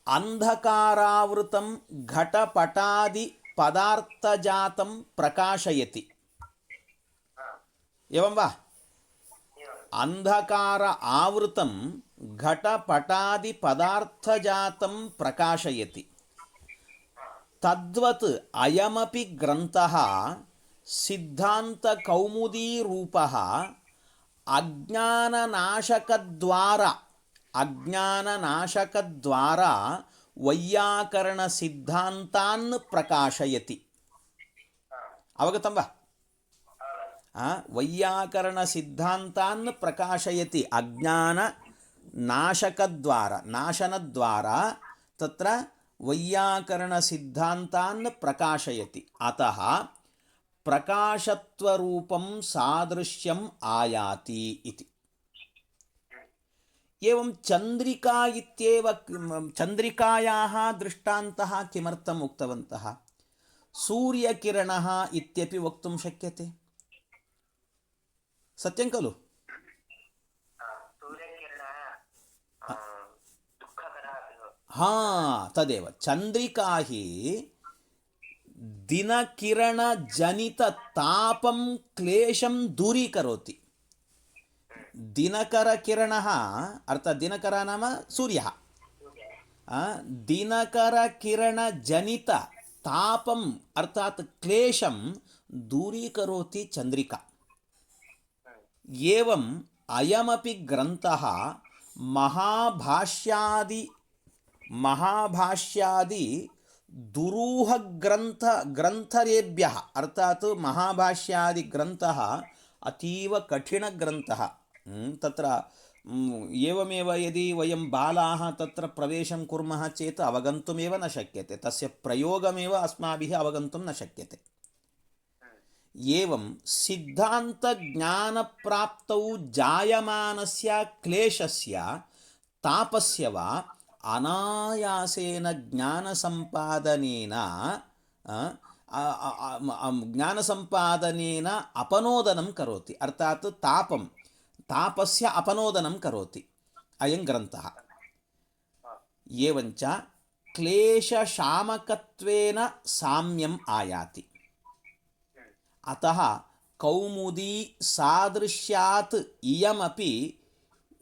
अंधकारावृतं घटपटादि पदार्थजातं प्रकाशयति। एवं वा? अंधकार आवृतं घटपटादि पदार्थजातं प्रकाशयति। तद्वत् अयमपि ग्रन्थः सिद्धान्तकौमुदी रूपः अज्ञाननाशकद्वारा वैयाकरणसिद्धान्तान् प्रकाशयति। अवगतं वा? वैयाकरणसिद्धान्तान् प्रकाशयति अज्ञाननाशकद्वारा, नाशनद्वारा तत्र वैयाकरणसिद्धान्तान् प्रकाशयति। अतः प्रकाशत्वरूपं सादृश्यम् आयाति इति। एवं चन्द्रिका इत्येव चन्द्रिकायाः दृष्टान्तः किमर्थम् उक्तवन्तः? सूर्यकिरणः इत्यपि वक्तुं शक्यते, सत्यं खलु? तदेव चन्द्रिका हि दिनकिरणजनिततापं क्लेशं दूरीकरोति। दिनकरकिरणः अर्थात् दिनकर नाम सूर्यः, दिनकरकिरणजनिततापम् अर्थात् क्लेशं दूरीकरोति चन्द्रिका। एवम् अयमपि ग्रन्थः महाभाष्यादि दुरूहग्रन्थरेभ्यः अर्थात् महाभाष्यादिग्रन्थः अतीव कठिनग्रन्थः। तत्र एवमेव यदि वयं बालाः तत्र प्रवेशं कुर्मः चेत् अवगन्तुमेव न शक्यते, तस्य प्रयोगमेव अस्माभिः अवगन्तुं न शक्यते। एवं सिद्धान्तज्ञानप्राप्तौ जायमानस्य क्लेशस्य तापस्य वा अनायासेन ज्ञानसम्पादनेन अपनोदनं करोति, अर्थात् तापस्य अपनोदनं करोति अयं ग्रन्थः। एवञ्च क्लेशशामकत्वेन साम्यम् आयाति। अतः कौमुदी सादृश्यात् इयमपि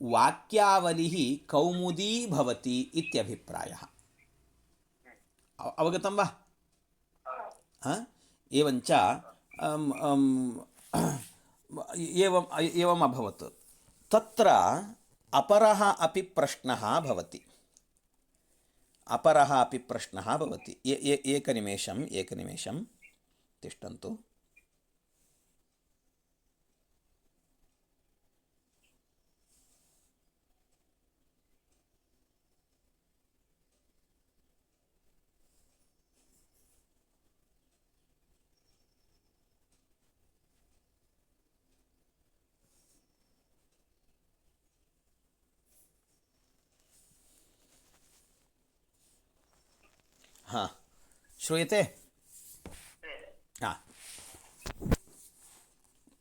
वाक्यावलिः कौमुदी भवति इत्यभिप्रायः। अवगतं वा? एवञ्च एवम् अभवत्। तत्र अपरः अपि प्रश्नः भवति। एकनिमेषं तिष्ठन्तु। श्रूयते?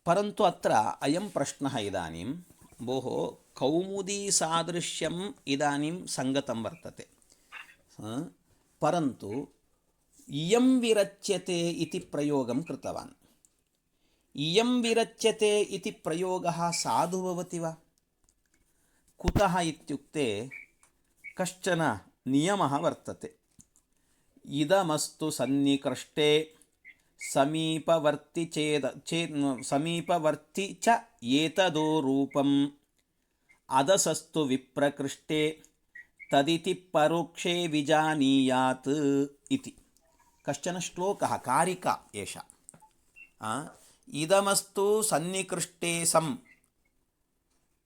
परन्तु अत्र अयं प्रश्नः इदानीं भोः कौमुदीसादृश्यम् इदानीं सङ्गतं वर्तते, परन्तु इयं विरच्यते इति प्रयोगं कृतवान्। इयं विरच्यते इति प्रयोगः साधु भवति वा? कुतः इत्युक्ते कश्चन नियमः वर्तते। इदमस्तु सन्निकृष्टे समीपवर्ति समीपवर्ति च एतदो रूपम् अदसस्तु विप्रकृष्टे तदिति परोक्षे विजानीयात् इति कश्चन श्लोकः, कारिका एषा। इदमस्तु सन्निकृष्टे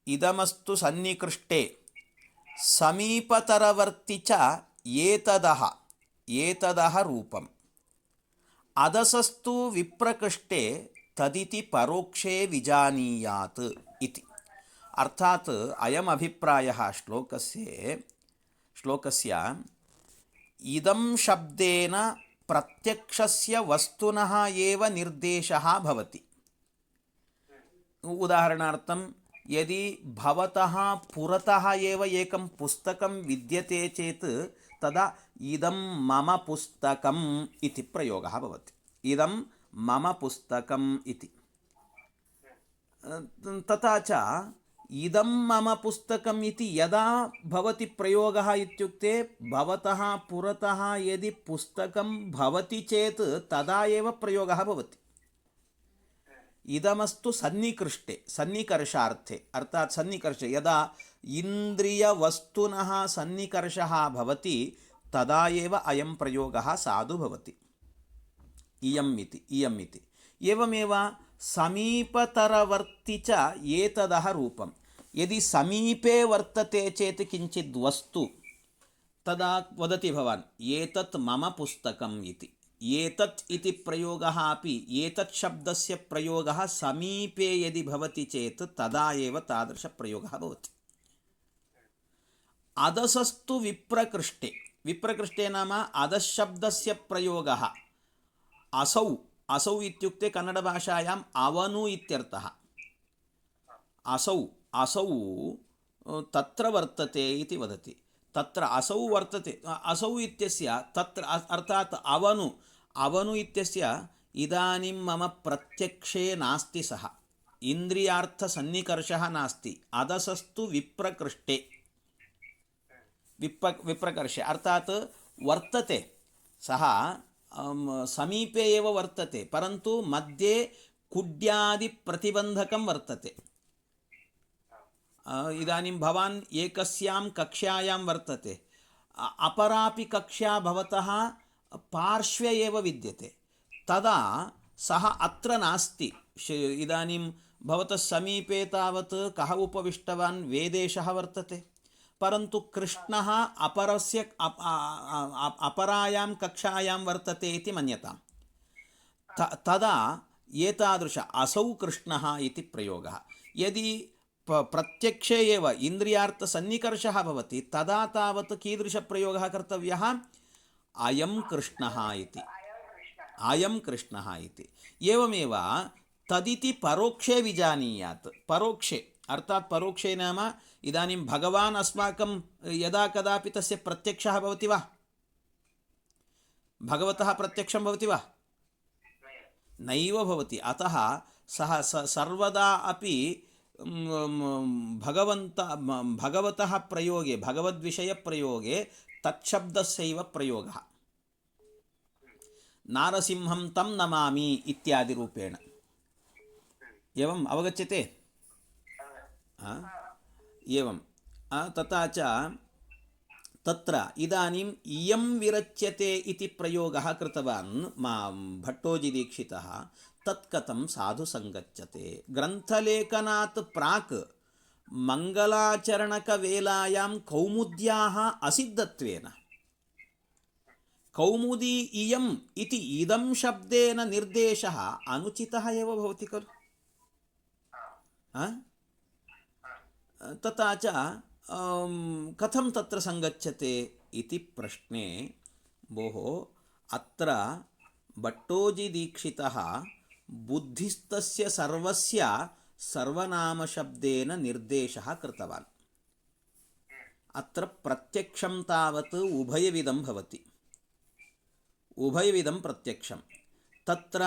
इदमस्तु सन्निकृष्टे समीपतरवर्ति च एतदः रूपम् अदसस्तु विप्रकृष्टे तदिति परोक्षे विजानीयात् इति। अर्थात् अयम् अभिप्रायः श्लोकस्य इदं शब्देन प्रत्यक्षस्य वस्तुनः एव निर्देशः भवति। उदाहरणार्थं यदि भवतः पुरतः एव एकं पुस्तकं विद्यते चेत् तदा इदं मम पुस्तकम् इति प्रयोगः भवति। इदं मम पुस्तकम् इति। तथा च इदं मम पुस्तकम् इति यदा भवति प्रयोगः इत्युक्ते भवतः पुरतः यदि पुस्तकं भवति चेत् तदा एव प्रयोगः भवति। इदमस्तु सन्निकृष्टे, सन्निकर्षार्थे, अर्थात् सन्निकर्षे यदा इन्द्रियवस्तुनः सन्निकर्षः भवति तदा एव अयं प्रयोगः साधु भवति। इयम् इति। एवमेव समीपतरवर्ति च एतदः रूपम्। यदि समीपे वर्तते चेत् किञ्चित् वस्तु तदा वदति भवान् एतत् मम पुस्तकम् इति। एतत् इति प्रयोगः अपि एतत् शब्दस्य प्रयोगः समीपे यदि भवति चेत् तदा एव तादृशप्रयोगः भवति। अदसस्तु विप्रकृष्टे, विप्रकृष्टे नाम अधशब्दस्य प्रयोगः। असौ इत्युक्ते कन्नडभाषायाम् अवनु इत्यर्थः। असौ तत्र वर्तते इति वदति। तत्र असौ वर्तते, असौ इत्यस्य तत्र अर्थात् अवनु इत्यस्य इदानीं मम प्रत्यक्षे नास्ति सः, इन्द्रियार्थसन्निकर्षः नास्ति। अदसस्तु विप्रकृष्टे, विप्रकर्षे अर्थात् वर्तते सः, समीपे एव वर्तते, परन्तु मध्ये कुड्यादिप्रतिबन्धकं वर्तते। इदानीं भवान् एकस्यां कक्षायां वर्तते, अपरापि कक्षा भवतः पार्श्वे एव विद्यते, तदा सः अत्र नास्ति। इदानीं भवतः समीपे तावत् कः उपविष्टवान्, वेदेशः वर्तते, परन्तु कृष्णः अपरायां कक्षायां वर्तते इति मन्यताम्। तदा एतादृश असौ कृष्णः इति प्रयोगः। यदि प्रत्यक्षे एव इन्द्रियार्थसन्निकर्षः भवति तदा तावत् कीदृशप्रयोगः कर्तव्यः? अयं कृष्णः इति, अयं कृष्णः इति। एवमेव तदिति परोक्षे विजानीयात्। परोक्षे अर्थात् परोक्षे नाम इदानीं भगवान् अस्माकं यदा कदापि तस्य प्रत्यक्षः भवति वा? भगवतः प्रत्यक्षं भवति वा? नैव भवति। अतः सः सर्वदा अपि भगवतः प्रयोगे, भगवद्विषयप्रयोगे तच्छब्दस्यैव प्रयोगः। नारसिंहं तं नमामि इत्यादि रूपेण। एवम् अवगच्छते? एवं तथा च तत्र इदानीम् इयं विरच्यते इति प्रयोगः कृतवान् भट्टोजिदीक्षितः। तत्कथं साधु सङ्गच्छते? ग्रन्थलेखनात् प्राक् मङ्गलाचरणकवेलायां कौमुद्याः असिद्धत्वेन कौमुदी इयम् इति इदं शब्देन निर्देशः अनुचितः एव भवति खलु। तथा च कथं तत्र सङ्गच्छते इति प्रश्ने भोः अत्र भट्टोजिदीक्षितः बुद्धिस्तस्य सर्वस्य सर्वनामशब्देन निर्देशः कृतवान्। अत्र प्रत्यक्षं तावत् उभयविधं भवति, उभयविधं प्रत्यक्षं। तत्र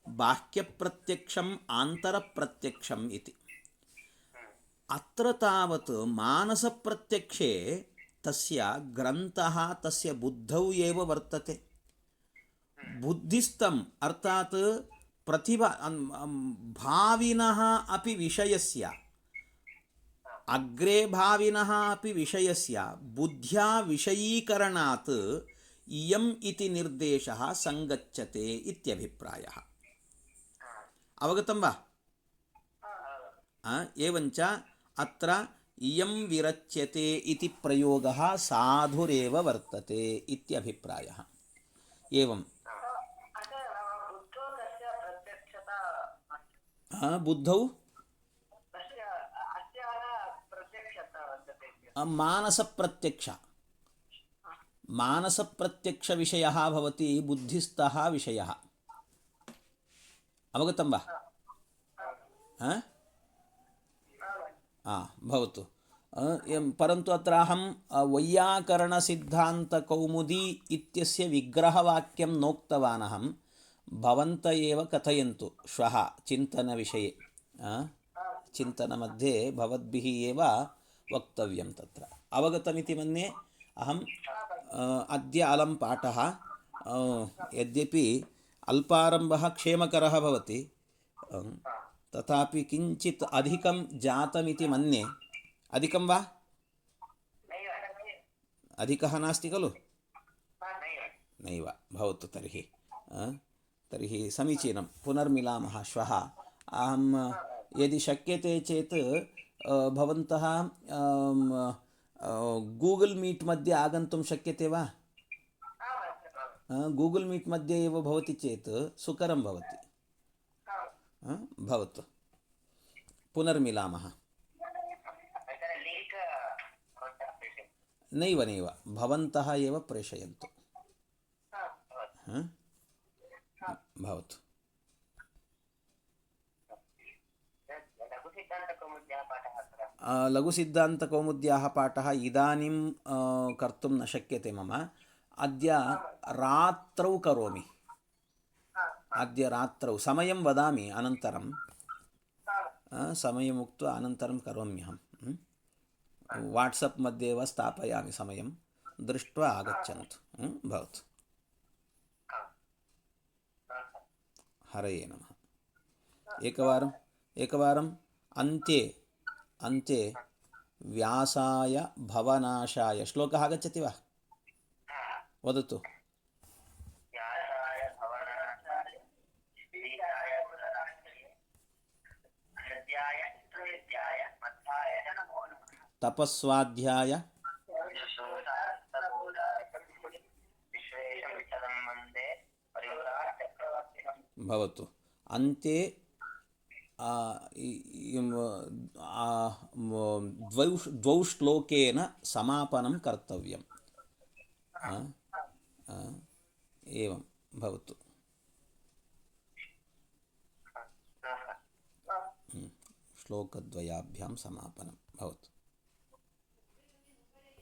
बाह्यप्रत्यक्षम् आन्तरप्रत्यक्षम् इति। अत्र तावत् मानसप्रत्यक्षे तस्य ग्रन्थः तस्य बुद्धौ एव वर्तते। बुद्धिस्थम् अर्थात् प्रतिभा भाविनः अपि विषयस्य, अग्रे भाविनः अपि विषयस्य बुद्ध्या विषयीकरणात् इयम् इति निर्देशः सङ्गच्छते इत्यभिप्रायः। अवगतं वा? एवञ्च अत्र इयं विरच्यते इति प्रयोगः साधुरेव वर्तते इत्यभिप्रायः। एवं बुद्धौ मानसप्रत्यक्ष, मानसप्रत्यक्षविषयः भवति बुद्धिस्थः विषयः। अवगतं वा? भवतु। परन्तु अत्र अहं वैयाकरणसिद्धान्तकौमुदी इत्यस्य विग्रहवाक्यं नोक्तवान्। अहं भवन्त एव कथयन्तु श्वः चिन्तनविषये। चिन्तनमध्ये भवद्भिः एव वक्तव्यं तत्र। अवगतमिति मन्ये। अहम् अद्य अलं पाठः, यद्यपि अल्पारम्भः क्षेमकरः भवति, तथापि किञ्चित् अधिकं जातमिति मन्ये। अधिकं वा? अधिकः नास्ति खलु? नैव। भवतु तर्हि। तर्हि समीचीनं, पुनर्मिलामः श्वः। अहं यदि शक्यते चेत् भवन्तः गूगल् मीट् मध्ये आगन्तुं शक्यते वा? गूगल् मीट् मध्ये एव भवति चेत् सुकरं भवति। भवतु, पुनर्मिलामः। नैव नैव, भवन्तः एव प्रेषयन्तु। भवतु। लघुसिद्धान्तकौमुद्याः पाठः इदानीं कर्तुं न शक्यते मम। अद्य रात्रौ करोमि। अद्य रात्रौ समयं वदामि, अनन्तरं समयम् उक्त्वा अनन्तरं करोम्यहं। वाट्सप् मध्ये एव स्थापयामि, समयं दृष्ट्वा आगच्छन्तु। भवतु। हरये नमः। एकवारम् अन्ते व्यासाय भवनाशाय श्लोकः आगच्छति वा? वदतु। तपस्वाध्याय भवतु। अन्ते द्वौ श्लोकेन समापनं कर्तव्यम्। एवं भवतु। श्लोकद्वयाभ्यां समापनं भवतु।